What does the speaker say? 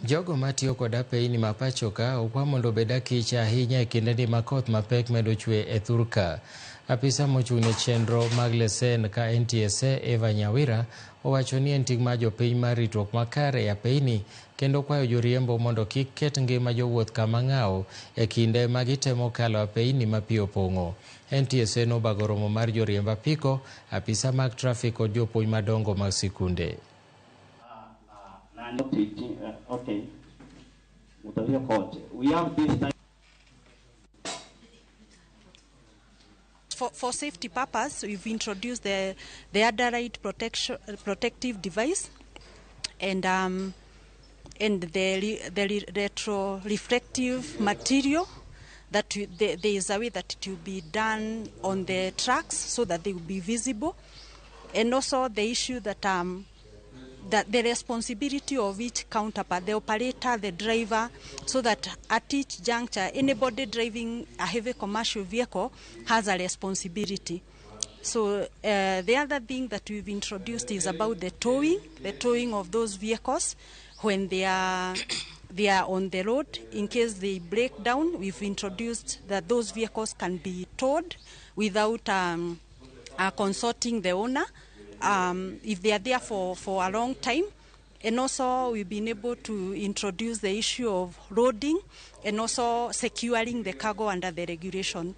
Jogo matiyo kod apeyni ma pachoka okwa mondo obed akicha ahinya e kinde ma koth mapek medo chwe e thurka. Apisa mochung'ne chenro mag lesen ka NTSA Eva Nyawira owacho ni en ting' mar jopiny mar ritruok makare e apeyni, kendo kwayo joriembo mondo kik ket ngima jowuoth kama ng'aw e kinde ma gitemo kalo apeyni ma pi opong'o. NTSA nobago romo mar joriemb apiko, apisa mag trafik kod jopuonj madongo mag sikunde. Okay. We have this time. For safety purpose, we've introduced the underride protective device and the retro reflective material that there is a way that it will be done on the tracks so that they will be visible, and also the issue that that the responsibility of each counterpart, the operator, the driver, so that at each juncture, anybody driving a heavy commercial vehicle has a responsibility. So the other thing that we've introduced is about the towing of those vehicles when they are on the road. In case they break down, we've introduced that those vehicles can be towed without consulting the owner. If they are there for a long time. And also we've been able to introduce the issue of loading and also securing the cargo under the regulation.